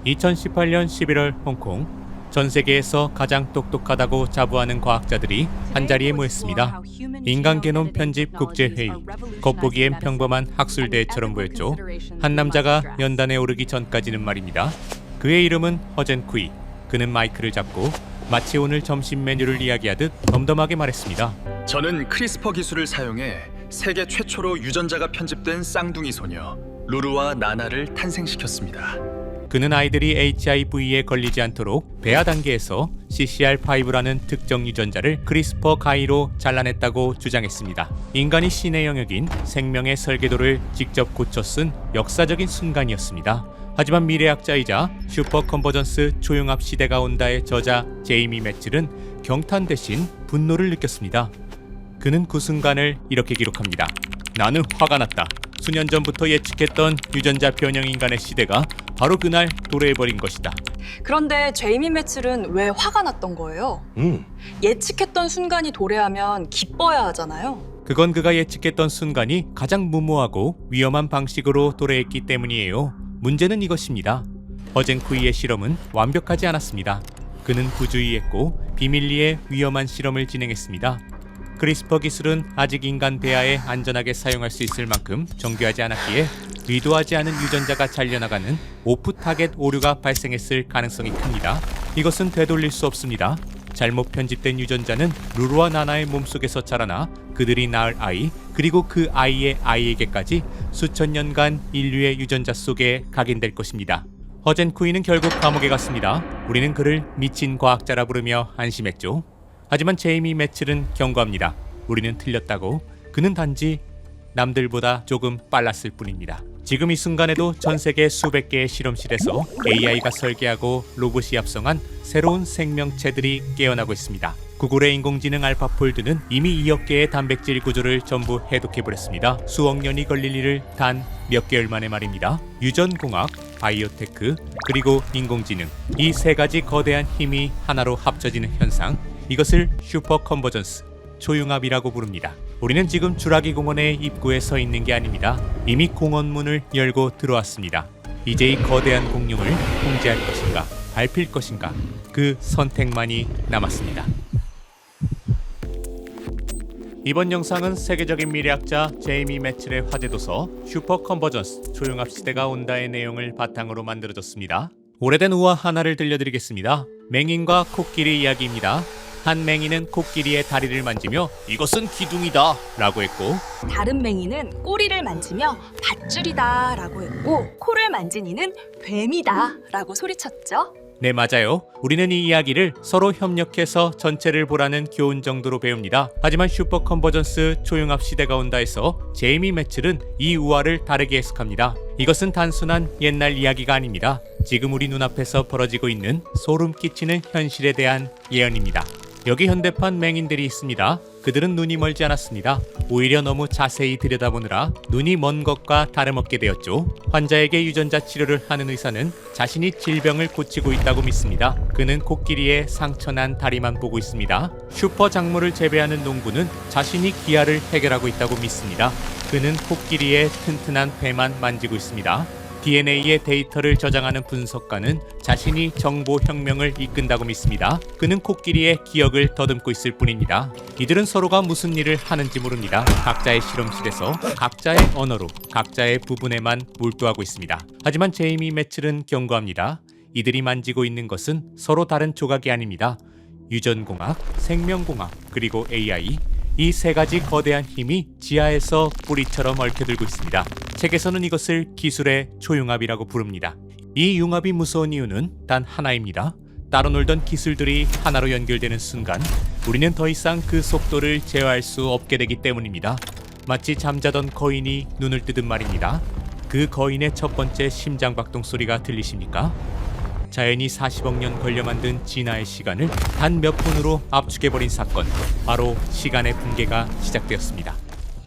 2018년 11월 홍콩. 전 세계에서 가장 똑똑하다고 자부하는 과학자들이 한자리에 모였습니다. 인간 게놈 편집 국제회의. 겉보기엔 평범한 학술대회처럼 보였죠. 한 남자가 연단에 오르기 전까지는 말입니다. 그의 이름은 허젠 쿠이. 그는 마이크를 잡고 마치 오늘 점심 메뉴를 이야기하듯 덤덤하게 말했습니다. 저는 크리스퍼 기술을 사용해 세계 최초로 유전자가 편집된 쌍둥이 소녀 루루와 나나를 탄생시켰습니다. 그는 아이들이 HIV에 걸리지 않도록 배아 단계에서 CCR5라는 특정 유전자를 크리스퍼 가이로 잘라냈다고 주장했습니다. 인간이 신의 영역인 생명의 설계도를 직접 고쳐 쓴 역사적인 순간이었습니다. 하지만 미래학자이자 슈퍼 컨버전스 초융합 시대가 온다의 저자 제이미 매칠은 경탄 대신 분노를 느꼈습니다. 그는 그 순간을 이렇게 기록합니다. 나는 화가 났다. 수년 전부터 예측했던 유전자 변형 인간의 시대가 바로 그날 도래해버린 것이다. 그런데 제이미 매칠은 왜 화가 났던 거예요? 예측했던 순간이 도래하면 기뻐야 하잖아요. 그건 그가 예측했던 순간이 가장 무모하고 위험한 방식으로 도래했기 때문이에요. 문제는 이것입니다. 허젠 쿠이의 실험은 완벽하지 않았습니다. 그는 부주의했고 비밀리에 위험한 실험을 진행했습니다. 크리스퍼 기술은 아직 인간 배아에 안전하게 사용할 수 있을 만큼 정교하지 않았기에 의도하지 않은 유전자가 잘려나가는 오프 타겟 오류가 발생했을 가능성이 큽니다. 이것은 되돌릴 수 없습니다. 잘못 편집된 유전자는 루루와 나나의 몸속에서 자라나 그들이 낳을 아이 그리고 그 아이의 아이에게까지 수천 년간 인류의 유전자 속에 각인될 것입니다. 허젠 쿠이는 결국 감옥에 갔습니다. 우리는 그를 미친 과학자라 부르며 안심했죠. 하지만 제이미 매칠은 경고합니다. 우리는 틀렸다고. 그는 단지 남들보다 조금 빨랐을 뿐입니다. 지금 이 순간에도 전 세계 수백 개의 실험실에서 AI가 설계하고 로봇이 합성한 새로운 생명체들이 깨어나고 있습니다. 구글의 인공지능 알파폴드는 이미 2억 개의 단백질 구조를 전부 해독해버렸습니다. 수억 년이 걸릴 일을 단 몇 개월 만에 말입니다. 유전공학, 바이오테크, 그리고 인공지능. 이 세 가지 거대한 힘이 하나로 합쳐지는 현상. 이것을 슈퍼 컨버전스, 초융합이라고 부릅니다. 우리는 지금 주라기 공원의 입구에 서 있는 게 아닙니다. 이미 공원 문을 열고 들어왔습니다. 이제 이 거대한 공룡을 통제할 것인가, 밟힐 것인가, 그 선택만이 남았습니다. 이번 영상은 세계적인 미래학자 제이미 매칠의 화제도서 슈퍼 컨버전스, 초융합 시대가 온다의 내용을 바탕으로 만들어졌습니다. 오래된 우화 하나를 들려드리겠습니다. 맹인과 코끼리 이야기입니다. 한 맹인은 코끼리의 다리를 만지며 이것은 기둥이다 라고 했고, 다른 맹이는 꼬리를 만지며 밧줄이다 라고 했고, 코를 만진 이는 뱀이다 라고 소리쳤죠. 네, 맞아요. 우리는 이 이야기를 서로 협력해서 전체를 보라는 교훈 정도로 배웁니다. 하지만 슈퍼 컨버전스 초융합 시대가 온다에서 제이미 매칠은 이 우화를 다르게 해석합니다. 이것은 단순한 옛날 이야기가 아닙니다. 지금 우리 눈앞에서 벌어지고 있는 소름 끼치는 현실에 대한 예언입니다. 여기 현대판 맹인들이 있습니다. 그들은 눈이 멀지 않았습니다. 오히려 너무 자세히 들여다보느라 눈이 먼 것과 다름없게 되었죠. 환자에게 유전자 치료를 하는 의사는 자신이 질병을 고치고 있다고 믿습니다. 그는 코끼리의 상처난 다리만 보고 있습니다. 슈퍼 작물을 재배하는 농부는 자신이 기아를 해결하고 있다고 믿습니다. 그는 코끼리의 튼튼한 배만 만지고 있습니다. DNA의 데이터를 저장하는 분석가는 자신이 정보혁명을 이끈다고 믿습니다. 그는 코끼리의 기억을 더듬고 있을 뿐입니다. 이들은 서로가 무슨 일을 하는지 모릅니다. 각자의 실험실에서 각자의 언어로 각자의 부분에만 몰두하고 있습니다. 하지만 제이미 매칠은 경고합니다. 이들이 만지고 있는 것은 서로 다른 조각이 아닙니다. 유전공학, 생명공학, 그리고 AI, 이 세 가지 거대한 힘이 지하에서 뿌리처럼 얽혀들고 있습니다. 책에서는 이것을 기술의 초융합이라고 부릅니다. 이 융합이 무서운 이유는 단 하나입니다. 따로 놀던 기술들이 하나로 연결되는 순간 우리는 더 이상 그 속도를 제어할 수 없게 되기 때문입니다. 마치 잠자던 거인이 눈을 뜨듯 말입니다. 그 거인의 첫 번째 심장박동 소리가 들리십니까? 자연이 40억 년 걸려 만든 진화의 시간을 단 몇 분으로 압축해버린 사건, 바로 시간의 붕괴가 시작되었습니다.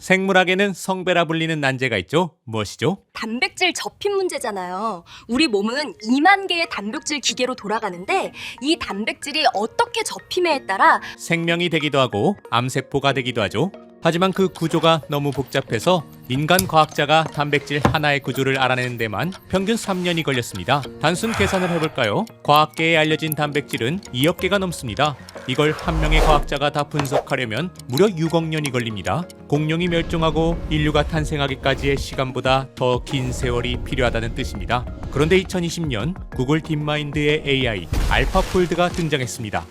생물학에는 성배라 불리는 난제가 있죠. 무엇이죠? 단백질 접힌 문제잖아요. 우리 몸은 2만 개의 단백질 기계로 돌아가는데 이 단백질이 어떻게 접힘에 따라 생명이 되기도 하고 암세포가 되기도 하죠. 하지만 그 구조가 너무 복잡해서 인간 과학자가 단백질 하나의 구조를 알아내는 데만 평균 3년이 걸렸습니다. 단순 계산을 해볼까요? 과학계에 알려진 단백질은 2억 개가 넘습니다. 이걸 한 명의 과학자가 다 분석하려면 무려 6억 년이 걸립니다. 공룡이 멸종하고 인류가 탄생하기까지의 시간보다 더 긴 세월이 필요하다는 뜻입니다. 그런데 2020년 구글 딥마인드의 AI 알파폴드가 등장했습니다.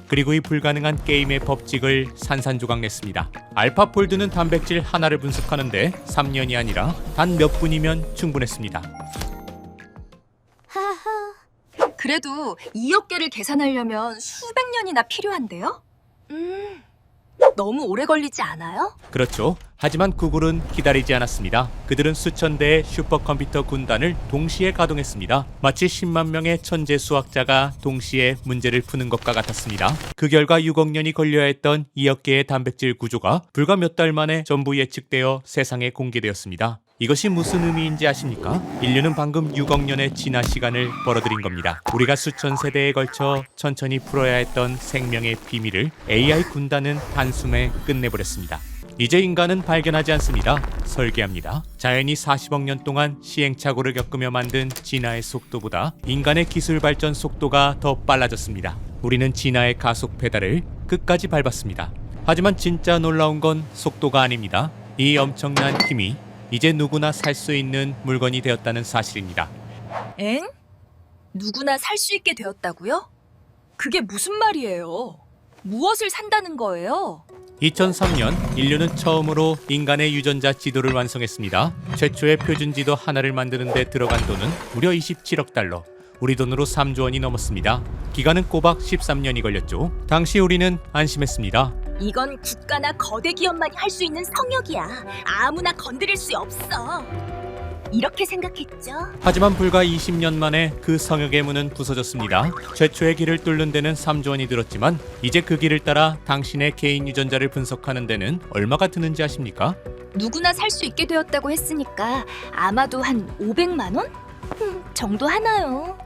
그리고 이 불가능한 게임의 법칙을 산산조각냈습니다. 알파폴드는 단백질 하나를 분석하는데 3년이 아니라 단 몇 분이면 충분했습니다. 그래도 2억 개를 계산하려면 수백 년이나 필요한데요? 너무 오래 걸리지 않아요? 그렇죠. 하지만 구글은 기다리지 않았습니다. 그들은 수천 대의 슈퍼컴퓨터 군단을 동시에 가동했습니다. 마치 10만 명의 천재 수학자가 동시에 문제를 푸는 것과 같았습니다. 그 결과 6억 년이 걸려야 했던 2억 개의 단백질 구조가 불과 몇 달 만에 전부 예측되어 세상에 공개되었습니다. 이것이 무슨 의미인지 아십니까? 인류는 방금 6억 년의 진화 시간을 벌어들인 겁니다. 우리가 수천 세대에 걸쳐 천천히 풀어야 했던 생명의 비밀을 AI 군단은 단숨에 끝내버렸습니다. 이제 인간은 발견하지 않습니다. 설계합니다. 자연이 40억 년 동안 시행착오를 겪으며 만든 진화의 속도보다 인간의 기술 발전 속도가 더 빨라졌습니다. 우리는 진화의 가속 페달을 끝까지 밟았습니다. 하지만 진짜 놀라운 건 속도가 아닙니다. 이 엄청난 힘이 이제 누구나 살 수 있는 물건이 되었다는 사실입니다. 엥? 누구나 살 수 있게 되었다고요? 그게 무슨 말이에요? 무엇을 산다는 거예요? 2003년 인류는 처음으로 인간의 유전자 지도를 완성했습니다. 최초의 표준 지도 하나를 만드는 데 들어간 돈은 무려 27억 달러. 우리 돈으로 3조 원이 넘었습니다. 기간은 꼬박 13년이 걸렸죠. 당시 우리는 안심했습니다. 이건 국가나 거대 기업만이 할 수 있는 성역이야. 아무나 건드릴 수 없어. 이렇게 생각했죠? 하지만 불과 20년 만에 그 성역의 문은 부서졌습니다. 최초의 길을 뚫는 데는 3조 원이 들었지만 이제 그 길을 따라 당신의 개인 유전자를 분석하는 데는 얼마가 드는지 아십니까? 누구나 살 수 있게 되었다고 했으니까 아마도 한 500만 원? 정도 하나요?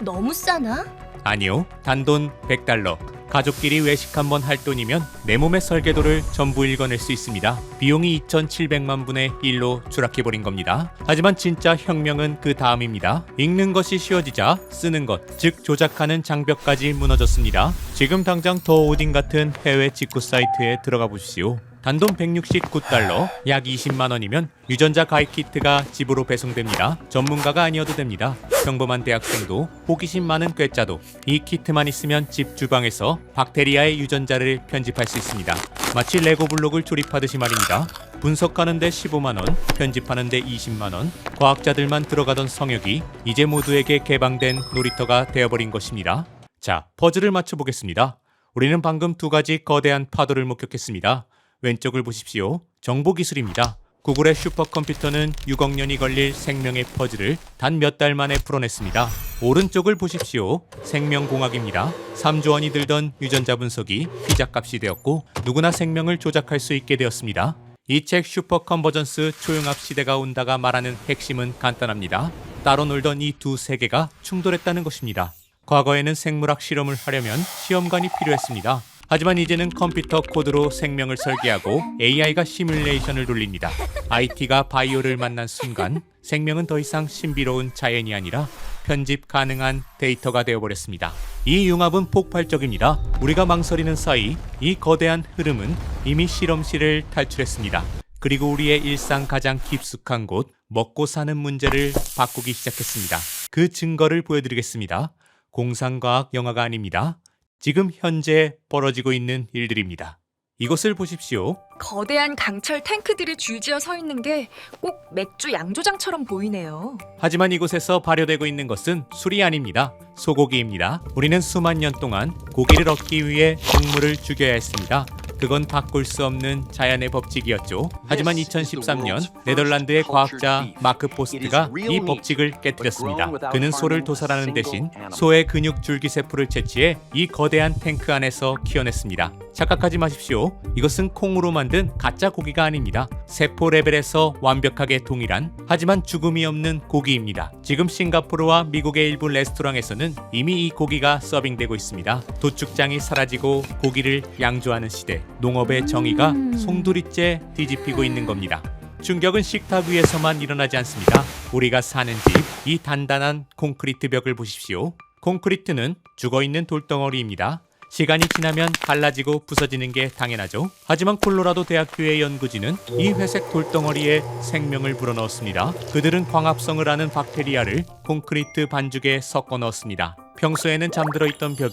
너무 싸나? 아니요. 단돈 100달러. 가족끼리 외식 한번 할 돈이면 내 몸의 설계도를 전부 읽어낼 수 있습니다. 비용이 2,700만 분의 1로 추락해버린 겁니다. 하지만 진짜 혁명은 그 다음입니다. 읽는 것이 쉬워지자 쓰는 것, 즉 조작하는 장벽까지 무너졌습니다. 지금 당장 더 오딘 같은 해외 직구 사이트에 들어가 보십시오. 단돈 169달러, 약 20만 원이면 유전자 가입 키트가 집으로 배송됩니다. 전문가가 아니어도 됩니다. 평범한 대학생도, 호기심 많은 꾀짜도 이 키트만 있으면 집 주방에서 박테리아의 유전자를 편집할 수 있습니다. 마치 레고 블록을 조립하듯이 말입니다. 분석하는데 15만 원, 편집하는데 20만 원, 과학자들만 들어가던 성역이 이제 모두에게 개방된 놀이터가 되어버린 것입니다. 자, 퍼즐을 맞춰보겠습니다. 우리는 방금 두 가지 거대한 파도를 목격했습니다. 왼쪽을 보십시오. 정보기술입니다. 구글의 슈퍼컴퓨터는 6억 년이 걸릴 생명의 퍼즐을 단 몇 달 만에 풀어냈습니다. 오른쪽을 보십시오. 생명공학입니다. 3조 원이 들던 유전자 분석이 피자값이 되었고 누구나 생명을 조작할 수 있게 되었습니다. 이 책 슈퍼컨버전스 초융합 시대가 온다가 말하는 핵심은 간단합니다. 따로 놀던 이 두 세계가 충돌했다는 것입니다. 과거에는 생물학 실험을 하려면 시험관이 필요했습니다. 하지만 이제는 컴퓨터 코드로 생명을 설계하고 AI가 시뮬레이션을 돌립니다. IT가 바이오를 만난 순간 생명은 더 이상 신비로운 자연이 아니라 편집 가능한 데이터가 되어버렸습니다. 이 융합은 폭발적입니다. 우리가 망설이는 사이 이 거대한 흐름은 이미 실험실을 탈출했습니다. 그리고 우리의 일상 가장 깊숙한 곳, 먹고 사는 문제를 바꾸기 시작했습니다. 그 증거를 보여드리겠습니다. 공상과학 영화가 아닙니다. 지금 현재 벌어지고 있는 일들입니다. 이것을 보십시오. 거대한 강철 탱크들이 줄지어 서 있는 게 꼭 맥주 양조장처럼 보이네요. 하지만 이곳에서 발효되고 있는 것은 술이 아닙니다. 소고기입니다. 우리는 수만 년 동안 고기를 얻기 위해 동물을 죽여야 했습니다. 그건 바꿀 수 없는 자연의 법칙이었죠. 하지만 2013년 네덜란드의 과학자 마크 포스트가 이 법칙을 깨뜨렸습니다. 그는 소를 도살하는 대신 소의 근육 줄기세포를 채취해 이 거대한 탱크 안에서 키워냈습니다. 착각하지 마십시오. 이것은 콩으로 만든 가짜 고기가 아닙니다. 세포 레벨에서 완벽하게 동일한 하지만 죽음이 없는 고기입니다. 지금 싱가포르와 미국의 일부 레스토랑에서는 이미 이 고기가 서빙되고 있습니다. 도축장이 사라지고 고기를 양조하는 시대, 농업의 정의가 송두리째 뒤집히고 있는 겁니다. 충격은 식탁 위에서만 일어나지 않습니다. 우리가 사는 집, 이 단단한 콘크리트 벽을 보십시오. 콘크리트는 죽어있는 돌덩어리입니다. 시간이 지나면 갈라지고 부서지는 게 당연하죠. 하지만 콜로라도 대학교의 연구진은 이 회색 돌덩어리에 생명을 불어넣었습니다. 그들은 광합성을 하는 박테리아를 콘크리트 반죽에 섞어 넣었습니다. 평소에는 잠들어 있던 벽이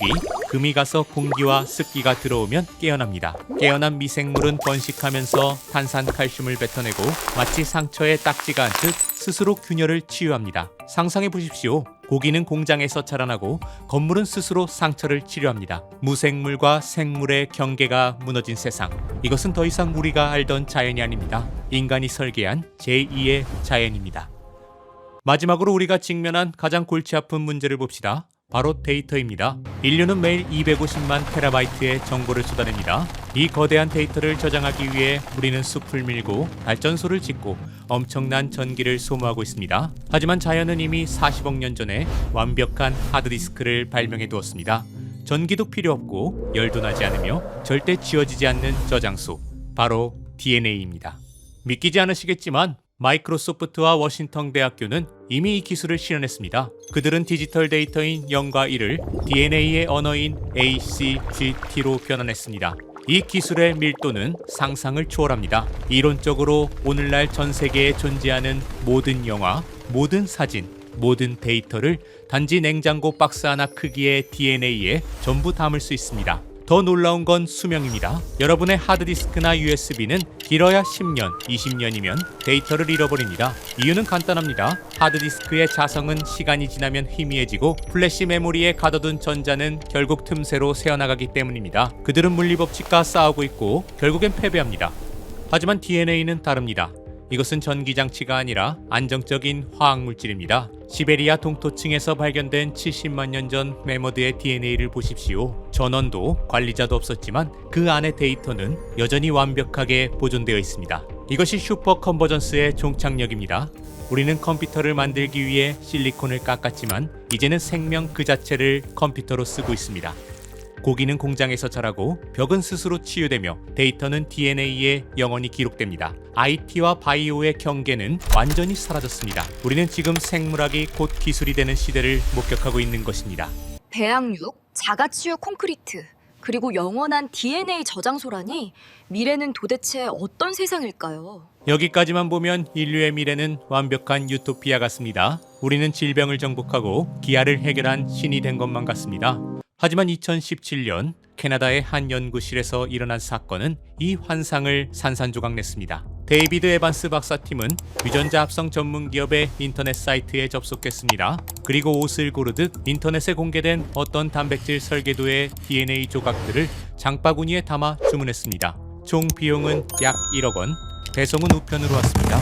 금이 가서 공기와 습기가 들어오면 깨어납니다. 깨어난 미생물은 번식하면서 탄산칼슘을 뱉어내고 마치 상처에 딱지가 앉듯 스스로 균열을 치유합니다. 상상해 보십시오. 고기는 공장에서 자라나고 건물은 스스로 상처를 치료합니다. 무생물과 생물의 경계가 무너진 세상. 이것은 더 이상 우리가 알던 자연이 아닙니다. 인간이 설계한 제2의 자연입니다. 마지막으로 우리가 직면한 가장 골치 아픈 문제를 봅시다. 바로 데이터입니다. 인류는 매일 250만 테라바이트의 정보를 쏟아냅니다. 이 거대한 데이터를 저장하기 위해 우리는 숲을 밀고 발전소를 짓고 엄청난 전기를 소모하고 있습니다. 하지만 자연은 이미 40억 년 전에 완벽한 하드디스크를 발명해 두었습니다. 전기도 필요 없고 열도 나지 않으며 절대 지워지지 않는 저장소, 바로 DNA입니다. 믿기지 않으시겠지만 마이크로소프트와 워싱턴 대학교는 이미 이 기술을 실현했습니다. 그들은 디지털 데이터인 0과 1을 DNA의 언어인 ACGT로 변환했습니다. 이 기술의 밀도는 상상을 초월합니다. 이론적으로 오늘날 전 세계에 존재하는 모든 영화, 모든 사진, 모든 데이터를 단지 냉장고 박스 하나 크기의 DNA에 전부 담을 수 있습니다. 더 놀라운 건 수명입니다. 여러분의 하드디스크나 USB는 길어야 10년, 20년이면 데이터를 잃어버립니다. 이유는 간단합니다. 하드디스크의 자성은 시간이 지나면 희미해지고 플래시 메모리에 가둬둔 전자는 결국 틈새로 새어나가기 때문입니다. 그들은 물리법칙과 싸우고 있고 결국엔 패배합니다. 하지만 DNA는 다릅니다. 이것은 전기장치가 아니라 안정적인 화학물질입니다. 시베리아 동토층에서 발견된 70만 년 전 매머드의 DNA를 보십시오. 전원도 관리자도 없었지만 그 안의 데이터는 여전히 완벽하게 보존되어 있습니다. 이것이 슈퍼 컨버전스의 종착역입니다. 우리는 컴퓨터를 만들기 위해 실리콘을 깎았지만 이제는 생명 그 자체를 컴퓨터로 쓰고 있습니다. 고기는 공장에서 자라고 벽은 스스로 치유되며 데이터는 DNA에 영원히 기록됩니다. IT와 바이오의 경계는 완전히 사라졌습니다. 우리는 지금 생물학이 곧 기술이 되는 시대를 목격하고 있는 것입니다. 배양육, 자가치유 콘크리트, 그리고 영원한 DNA 저장소라니 미래는 도대체 어떤 세상일까요? 여기까지만 보면 인류의 미래는 완벽한 유토피아 같습니다. 우리는 질병을 정복하고 기아를 해결한 신이 된 것만 같습니다. 하지만 2017년 캐나다의 한 연구실에서 일어난 사건은 이 환상을 산산조각냈습니다. 데이비드 에반스 박사팀은 유전자 합성 전문 기업의 인터넷 사이트에 접속했습니다. 그리고 옷을 고르듯 인터넷에 공개된 어떤 단백질 설계도의 DNA 조각들을 장바구니에 담아 주문했습니다. 총 비용은 약 1억 원, 배송은 우편으로 왔습니다.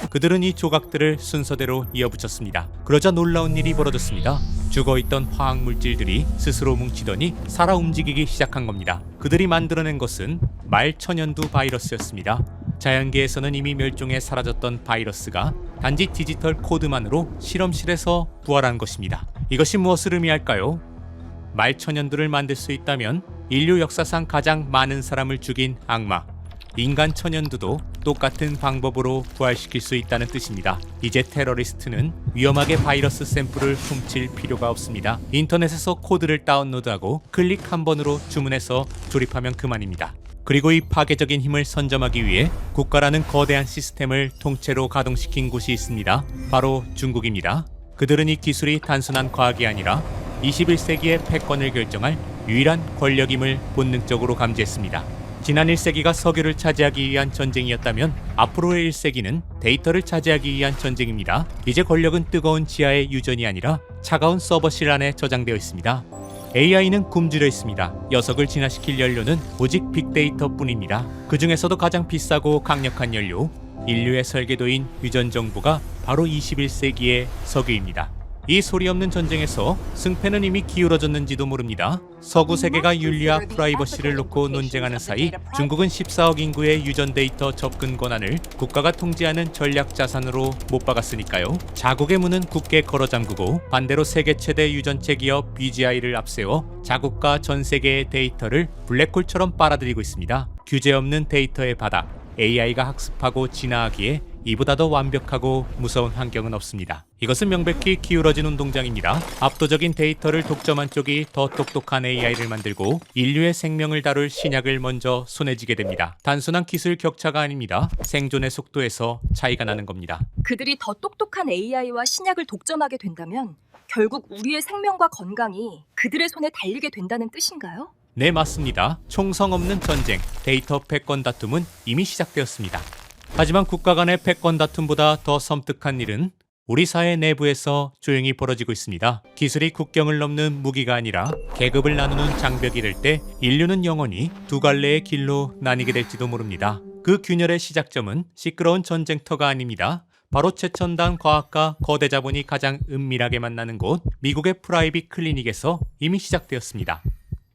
그들은 이 조각들을 순서대로 이어붙였습니다. 그러자 놀라운 일이 벌어졌습니다. 죽어있던 화학물질들이 스스로 뭉치더니 살아 움직이기 시작한 겁니다. 그들이 만들어낸 것은 말천연두 바이러스였습니다. 자연계에서는 이미 멸종해 사라졌던 바이러스가 단지 디지털 코드만으로 실험실에서 부활한 것입니다. 이것이 무엇을 의미할까요? 말천연두를 만들 수 있다면 인류 역사상 가장 많은 사람을 죽인 악마, 인간 천연두도 똑같은 방법으로 부활시킬 수 있다는 뜻입니다. 이제 테러리스트는 위험하게 바이러스 샘플을 훔칠 필요가 없습니다. 인터넷에서 코드를 다운로드하고 클릭 한 번으로 주문해서 조립하면 그만입니다. 그리고 이 파괴적인 힘을 선점하기 위해 국가라는 거대한 시스템을 통째로 가동시킨 곳이 있습니다. 바로 중국입니다. 그들은 이 기술이 단순한 과학이 아니라 21세기의 패권을 결정할 유일한 권력임을 본능적으로 감지했습니다. 지난 1세기가 석유를 차지하기 위한 전쟁이었다면 앞으로의 1세기는 데이터를 차지하기 위한 전쟁입니다. 이제 권력은 뜨거운 지하의 유전이 아니라 차가운 서버실 안에 저장되어 있습니다. AI는 굶주려 있습니다. 녀석을 진화시킬 연료는 오직 빅데이터뿐입니다. 그 중에서도 가장 비싸고 강력한 연료, 인류의 설계도인 유전 정보가 바로 21세기의 석유입니다. 이 소리 없는 전쟁에서 승패는 이미 기울어졌는지도 모릅니다. 서구 세계가 윤리와 프라이버시를 놓고 논쟁하는 사이 중국은 14억 인구의 유전 데이터 접근 권한을 국가가 통제하는 전략 자산으로 못 박았으니까요. 자국의 문은 굳게 걸어 잠그고 반대로 세계 최대 유전체 기업 BGI를 앞세워 자국과 전 세계의 데이터를 블랙홀처럼 빨아들이고 있습니다. 규제 없는 데이터의 바닥, AI가 학습하고 진화하기에 이보다 더 완벽하고 무서운 환경은 없습니다. 이것은 명백히 기울어진 운동장입니다. 압도적인 데이터를 독점한 쪽이 더 똑똑한 AI를 만들고 인류의 생명을 다룰 신약을 먼저 손에 쥐게 됩니다. 단순한 기술 격차가 아닙니다. 생존의 속도에서 차이가 나는 겁니다. 그들이 더 똑똑한 AI와 신약을 독점하게 된다면 결국 우리의 생명과 건강이 그들의 손에 달리게 된다는 뜻인가요? 네, 맞습니다. 총성 없는 전쟁, 데이터 패권 다툼은 이미 시작되었습니다. 하지만 국가 간의 패권 다툼보다 더 섬뜩한 일은 우리 사회 내부에서 조용히 벌어지고 있습니다. 기술이 국경을 넘는 무기가 아니라 계급을 나누는 장벽이 될 때 인류는 영원히 두 갈래의 길로 나뉘게 될지도 모릅니다. 그 균열의 시작점은 시끄러운 전쟁터가 아닙니다. 바로 최첨단 과학과 거대 자본이 가장 은밀하게 만나는 곳, 미국의 프라이빗 클리닉에서 이미 시작되었습니다.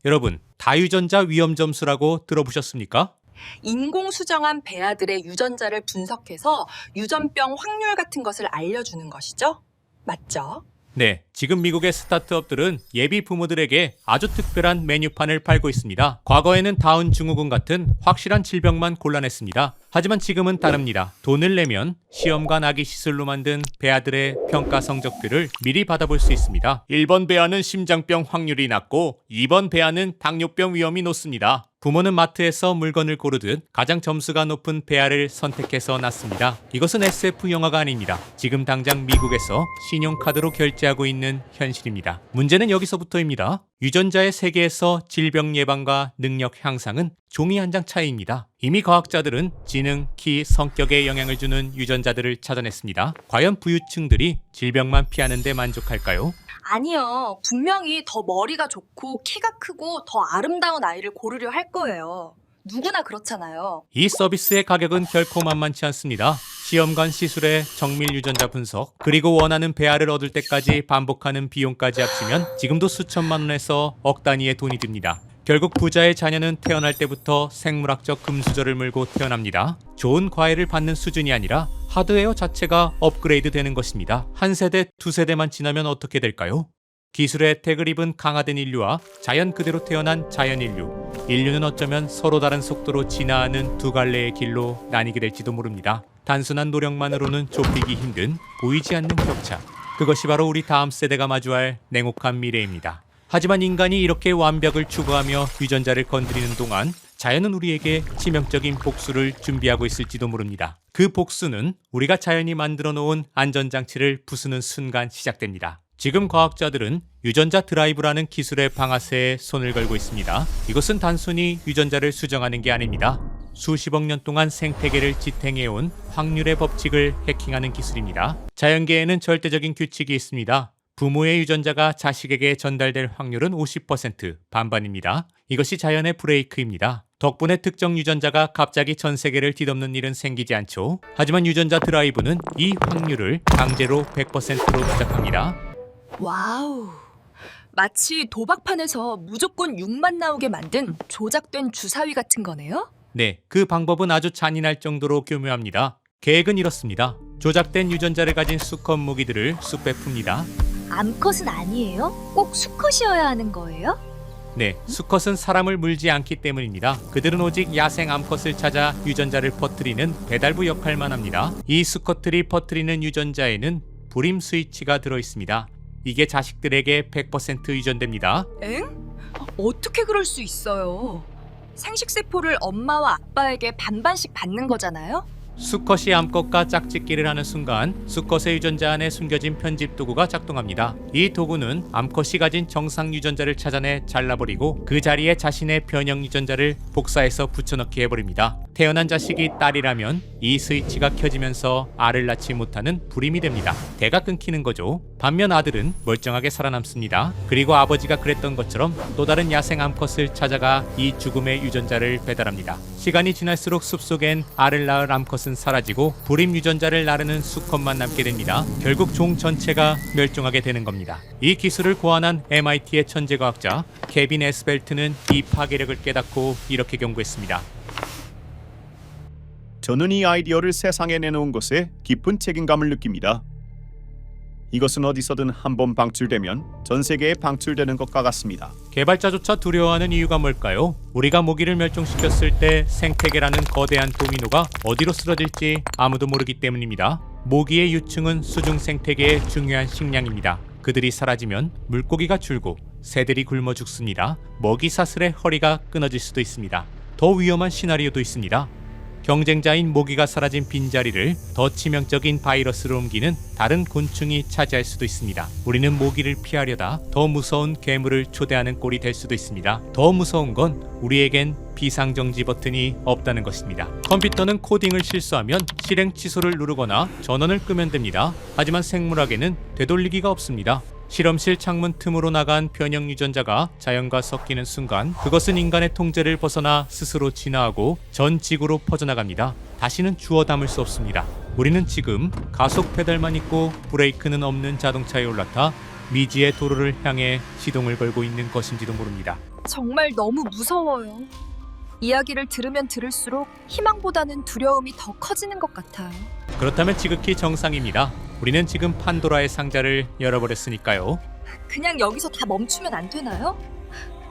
여러분, 다유전자 위험 점수라고 들어보셨습니까? 인공 수정한 배아들의 유전자를 분석해서 유전병 확률 같은 것을 알려주는 것이죠? 맞죠? 네, 지금 미국의 스타트업들은 예비 부모들에게 아주 특별한 메뉴판을 팔고 있습니다. 과거에는 다운 증후군 같은 확실한 질병만 골라냈습니다. 하지만 지금은 다릅니다. 돈을 내면 시험관 아기 시술로 만든 배아들의 평가 성적표를 미리 받아볼 수 있습니다. 1번 배아는 심장병 확률이 낮고 2번 배아는 당뇨병 위험이 높습니다. 부모는 마트에서 물건을 고르듯 가장 점수가 높은 배아를 선택해서 낳습니다. 이것은 SF 영화가 아닙니다. 지금 당장 미국에서 신용카드로 결제하고 있는 현실입니다. 문제는 여기서부터입니다. 유전자의 세계에서 질병 예방과 능력 향상은 종이 한 장 차이입니다. 이미 과학자들은 지능, 키, 성격에 영향을 주는 유전자들을 찾아냈습니다. 과연 부유층들이 질병만 피하는 데 만족할까요? 아니요. 분명히 더 머리가 좋고 키가 크고 더 아름다운 아이를 고르려 할 거예요. 누구나 그렇잖아요. 이 서비스의 가격은 결코 만만치 않습니다. 시험관 시술의 정밀 유전자 분석, 그리고 원하는 배아를 얻을 때까지 반복하는 비용까지 합치면 지금도 수천만 원에서 억 단위의 돈이 듭니다. 결국 부자의 자녀는 태어날 때부터 생물학적 금수저를 물고 태어납니다. 좋은 과외를 받는 수준이 아니라 하드웨어 자체가 업그레이드 되는 것입니다. 한 세대, 두 세대만 지나면 어떻게 될까요? 기술의 혜택을 입은 강화된 인류와 자연 그대로 태어난 자연 인류. 인류는 어쩌면 서로 다른 속도로 진화하는 두 갈래의 길로 나뉘게 될지도 모릅니다. 단순한 노력만으로는 좁히기 힘든 보이지 않는 격차. 그것이 바로 우리 다음 세대가 마주할 냉혹한 미래입니다. 하지만 인간이 이렇게 완벽을 추구하며 유전자를 건드리는 동안 자연은 우리에게 치명적인 복수를 준비하고 있을지도 모릅니다. 그 복수는 우리가 자연이 만들어 놓은 안전장치를 부수는 순간 시작됩니다. 지금 과학자들은 유전자 드라이브라는 기술의 방아쇠에 손을 걸고 있습니다. 이것은 단순히 유전자를 수정하는 게 아닙니다. 수십억 년 동안 생태계를 지탱해온 확률의 법칙을 해킹하는 기술입니다. 자연계에는 절대적인 규칙이 있습니다. 부모의 유전자가 자식에게 전달될 확률은 50%, 반반입니다. 이것이 자연의 브레이크입니다. 덕분에 특정 유전자가 갑자기 전 세계를 뒤덮는 일은 생기지 않죠. 하지만 유전자 드라이브는 이 확률을 강제로 100%로 조작합니다. 와우. 마치 도박판에서 무조건 6만 나오게 만든 조작된 주사위 같은 거네요? 네, 그 방법은 아주 잔인할 정도로 교묘합니다. 계획은 이렇습니다. 조작된 유전자를 가진 수컷 모기들을 숲에 풉니다. 암컷은 아니에요? 꼭 수컷이어야 하는 거예요? 네, 수컷은 사람을 물지 않기 때문입니다. 그들은 오직 야생 암컷을 찾아 유전자를 퍼뜨리는 배달부 역할만 합니다. 이 수컷들이 퍼뜨리는 유전자에는 불임 스위치가 들어있습니다. 이게 자식들에게 100% 유전됩니다. 엥? 어떻게 그럴 수 있어요? 생식세포를 엄마와 아빠에게 반반씩 받는 거잖아요? 수컷이 암컷과 짝짓기를 하는 순간 수컷의 유전자 안에 숨겨진 편집 도구가 작동합니다. 이 도구는 암컷이 가진 정상 유전자를 찾아내 잘라버리고 그 자리에 자신의 변형 유전자를 복사해서 붙여넣기 해버립니다. 태어난 자식이 딸이라면 이 스위치가 켜지면서 알을 낳지 못하는 불임이 됩니다. 대가 끊기는 거죠. 반면 아들은 멀쩡하게 살아남습니다. 그리고 아버지가 그랬던 것처럼 또 다른 야생 암컷을 찾아가 이 죽음의 유전자를 배달합니다. 시간이 지날수록 숲속엔 알을 낳을 암컷은 사라지고 불임 유전자를 나르는 수컷만 남게 됩니다. 결국 종 전체가 멸종하게 되는 겁니다. 이 기술을 고안한 MIT의 천재과학자 케빈 에스벨트는 이 파괴력을 깨닫고 이렇게 경고했습니다. 저는 이 아이디어를 세상에 내놓은 것에 깊은 책임감을 느낍니다. 이것은 어디서든 한번 방출되면 전 세계에 방출되는 것과 같습니다. 개발자조차 두려워하는 이유가 뭘까요? 우리가 모기를 멸종시켰을 때 생태계라는 거대한 도미노가 어디로 쓰러질지 아무도 모르기 때문입니다. 모기의 유충은 수중 생태계의 중요한 식량입니다. 그들이 사라지면 물고기가 줄고 새들이 굶어 죽습니다. 먹이 사슬의 허리가 끊어질 수도 있습니다. 더 위험한 시나리오도 있습니다. 경쟁자인 모기가 사라진 빈자리를 더 치명적인 바이러스로 옮기는 다른 곤충이 차지할 수도 있습니다. 우리는 모기를 피하려다 더 무서운 괴물을 초대하는 꼴이 될 수도 있습니다. 더 무서운 건 우리에겐 비상정지 버튼이 없다는 것입니다. 컴퓨터는 코딩을 실수하면 실행 취소를 누르거나 전원을 끄면 됩니다. 하지만 생물학에는 되돌리기가 없습니다. 실험실 창문 틈으로 나간 변형 유전자가 자연과 섞이는 순간 그것은 인간의 통제를 벗어나 스스로 진화하고 전 지구로 퍼져나갑니다. 다시는 주워 담을 수 없습니다. 우리는 지금 가속 페달만 있고 브레이크는 없는 자동차에 올라타 미지의 도로를 향해 시동을 걸고 있는 것인지도 모릅니다. 정말 너무 무서워요. 이야기를 들으면 들을수록 희망보다는 두려움이 더 커지는 것 같아요. 그렇다면 지극히 정상입니다. 우리는 지금 판도라의 상자를 열어버렸으니까요. 그냥 여기서 다 멈추면 안 되나요?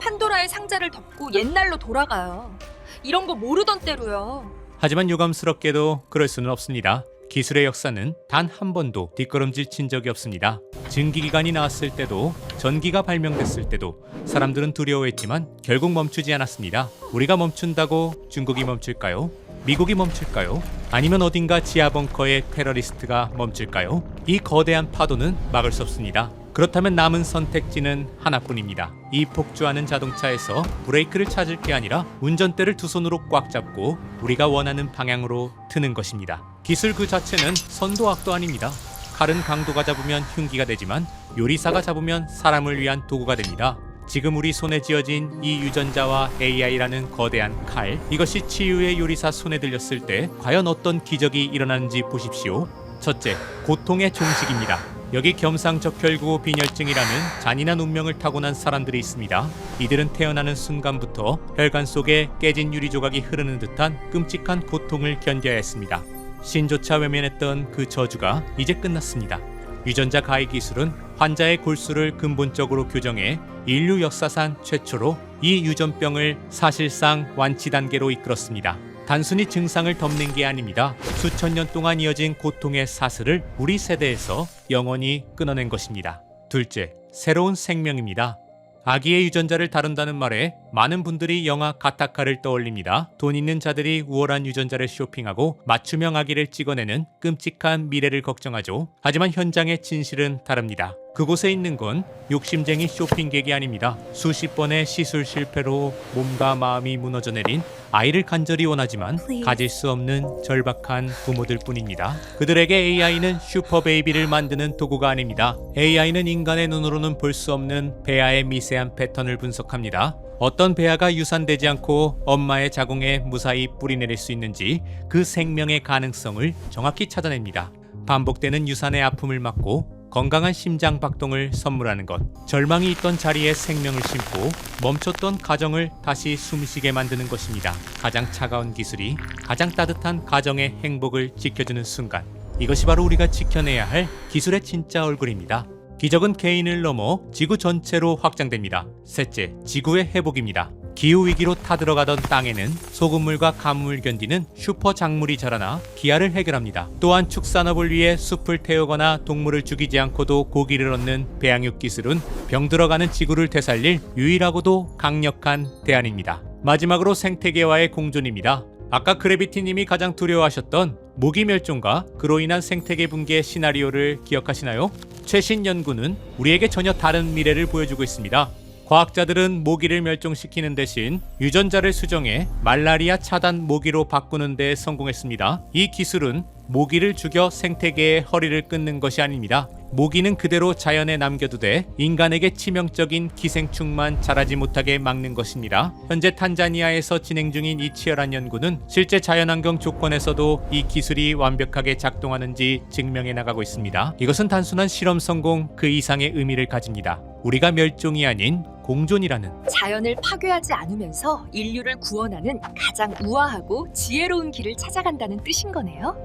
판도라의 상자를 덮고 옛날로 돌아가요. 이런 거 모르던 때로요. 하지만 유감스럽게도 그럴 수는 없습니다. 기술의 역사는 단 한 번도 뒷걸음질 친 적이 없습니다. 증기기관이 나왔을 때도 전기가 발명됐을 때도 사람들은 두려워했지만 결국 멈추지 않았습니다. 우리가 멈춘다고 중국이 멈출까요? 미국이 멈출까요? 아니면 어딘가 지하 벙커의 테러리스트가 멈출까요? 이 거대한 파도는 막을 수 없습니다. 그렇다면 남은 선택지는 하나뿐입니다. 이 폭주하는 자동차에서 브레이크를 찾을 게 아니라 운전대를 두 손으로 꽉 잡고 우리가 원하는 방향으로 트는 것입니다. 기술 그 자체는 선도 악도 아닙니다. 칼은 강도가 잡으면 흉기가 되지만 요리사가 잡으면 사람을 위한 도구가 됩니다. 지금 우리 손에 쥐어진 이 유전자와 AI라는 거대한 칼, 이것이 치유의 요리사 손에 들렸을 때 과연 어떤 기적이 일어나는지 보십시오. 첫째, 고통의 종식입니다. 여기 겸상적혈구 빈혈증이라는 잔인한 운명을 타고난 사람들이 있습니다. 이들은 태어나는 순간부터 혈관 속에 깨진 유리 조각이 흐르는 듯한 끔찍한 고통을 견뎌야 했습니다. 신조차 외면했던 그 저주가 이제 끝났습니다. 유전자 가해 기술은 환자의 골수를 근본적으로 교정해 인류 역사상 최초로 이 유전병을 사실상 완치 단계로 이끌었습니다. 단순히 증상을 덮는 게 아닙니다. 수천 년 동안 이어진 고통의 사슬을 우리 세대에서 영원히 끊어낸 것입니다. 둘째, 새로운 생명입니다. 아기의 유전자를 다룬다는 말에 많은 분들이 영화 가타카를 떠올립니다. 돈 있는 자들이 우월한 유전자를 쇼핑하고 맞춤형 아기를 찍어내는 끔찍한 미래를 걱정하죠. 하지만 현장의 진실은 다릅니다. 그곳에 있는 건 욕심쟁이 쇼핑객이 아닙니다. 수십 번의 시술 실패로 몸과 마음이 무너져 내린 아이를 간절히 원하지만 가질 수 없는 절박한 부모들 뿐입니다. 그들에게 AI는 슈퍼베이비를 만드는 도구가 아닙니다. AI는 인간의 눈으로는 볼 수 없는 배아의 미세한 패턴을 분석합니다. 어떤 배아가 유산되지 않고 엄마의 자궁에 무사히 뿌리내릴 수 있는지 그 생명의 가능성을 정확히 찾아냅니다. 반복되는 유산의 아픔을 막고 건강한 심장 박동을 선물하는 것, 절망이 있던 자리에 생명을 심고 멈췄던 가정을 다시 숨쉬게 만드는 것입니다. 가장 차가운 기술이 가장 따뜻한 가정의 행복을 지켜주는 순간, 이것이 바로 우리가 지켜내야 할 기술의 진짜 얼굴입니다. 기적은 개인을 넘어 지구 전체로 확장됩니다. 셋째, 지구의 회복입니다. 기후위기로 타들어가던 땅에는 소금물과 가뭄을 견디는 슈퍼 작물이 자라나 기아를 해결합니다. 또한 축산업을 위해 숲을 태우거나 동물을 죽이지 않고도 고기를 얻는 배양육 기술은 병들어가는 지구를 되살릴 유일하고도 강력한 대안입니다. 마지막으로 생태계와의 공존입니다. 아까 그래비티님이 가장 두려워하셨던 모기 멸종과 그로 인한 생태계 붕괴 시나리오를 기억하시나요? 최신 연구는 우리에게 전혀 다른 미래를 보여주고 있습니다. 과학자들은 모기를 멸종시키는 대신 유전자를 수정해 말라리아 차단 모기로 바꾸는 데 성공했습니다. 이 기술은 모기를 죽여 생태계의 허리를 끊는 것이 아닙니다. 모기는 그대로 자연에 남겨두되 인간에게 치명적인 기생충만 자라지 못하게 막는 것입니다. 현재 탄자니아에서 진행 중인 이 치열한 연구는 실제 자연환경 조건에서도 이 기술이 완벽하게 작동하는지 증명해 나가고 있습니다. 이것은 단순한 실험 성공 그 이상의 의미를 가집니다. 우리가 멸종이 아닌 공존이라는, 자연을 파괴하지 않으면서 인류를 구원하는 가장 우아하고 지혜로운 길을 찾아간다는 뜻인 거네요.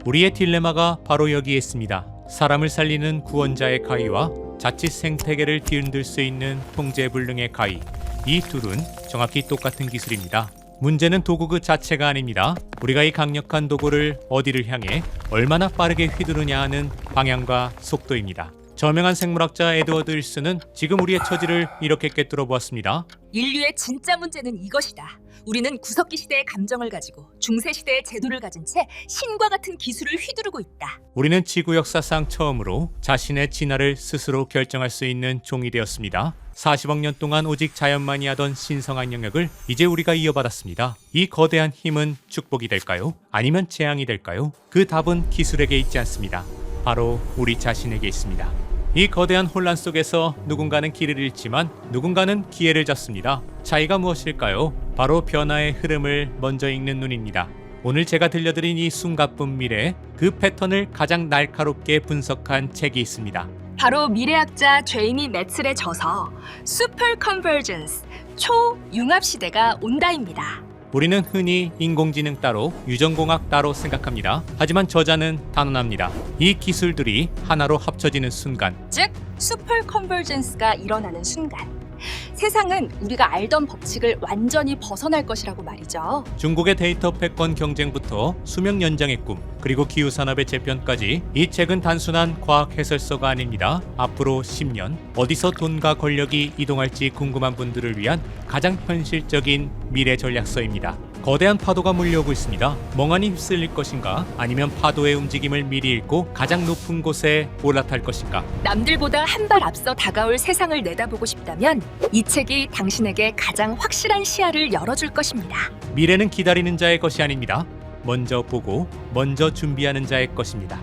우리의 딜레마가 바로 여기에 있습니다. 사람을 살리는 구원자의 가위와 자칫 생태계를 뒤흔들 수 있는 통제불능의 가위. 이 둘은 정확히 똑같은 기술입니다. 문제는 도구 그 자체가 아닙니다. 우리가 이 강력한 도구를 어디를 향해 얼마나 빠르게 휘두르냐 하는 방향과 속도입니다. 저명한 생물학자 에드워드 윌슨은 지금 우리의 처지를 이렇게 꿰뚫어 보았습니다. 인류의 진짜 문제는 이것이다. 우리는 구석기 시대의 감정을 가지고 중세 시대의 제도를 가진 채 신과 같은 기술을 휘두르고 있다. 우리는 지구 역사상 처음으로 자신의 진화를 스스로 결정할 수 있는 종이 되었습니다. 40억 년 동안 오직 자연만이 하던 신성한 영역을 이제 우리가 이어받았습니다. 이 거대한 힘은 축복이 될까요? 아니면 재앙이 될까요? 그 답은 기술에게 있지 않습니다. 바로 우리 자신에게 있습니다. 이 거대한 혼란 속에서 누군가는 길을 잃지만 누군가는 기회를 잡습니다. 차이가 무엇일까요? 바로 변화의 흐름을 먼저 읽는 눈입니다. 오늘 제가 들려드린 이 숨가쁜 미래, 그 패턴을 가장 날카롭게 분석한 책이 있습니다. 바로 미래학자 제이미 매틀의 저서 슈퍼 컨버전스, 초융합 시대가 온다입니다. 우리는 흔히 인공지능 따로 유전공학 따로 생각합니다. 하지만 저자는 단언합니다. 이 기술들이 하나로 합쳐지는 순간, 즉 슈퍼 컨버전스가 일어나는 순간 세상은 우리가 알던 법칙을 완전히 벗어날 것이라고 말이죠. 중국의 데이터 패권 경쟁부터 수명 연장의 꿈, 그리고 기후산업의 재편까지 이 책은 단순한 과학 해설서가 아닙니다. 앞으로 10년 어디서 돈과 권력이 이동할지 궁금한 분들을 위한 가장 현실적인 미래 전략서입니다. 거대한 파도가 몰려오고 있습니다. 멍하니 휩쓸릴 것인가? 아니면 파도의 움직임을 미리 읽고 가장 높은 곳에 올라탈 것인가? 남들보다 한 발 앞서 다가올 세상을 내다보고 싶다면 이 책이 당신에게 가장 확실한 시야를 열어줄 것입니다. 미래는 기다리는 자의 것이 아닙니다. 먼저 보고 먼저 준비하는 자의 것입니다.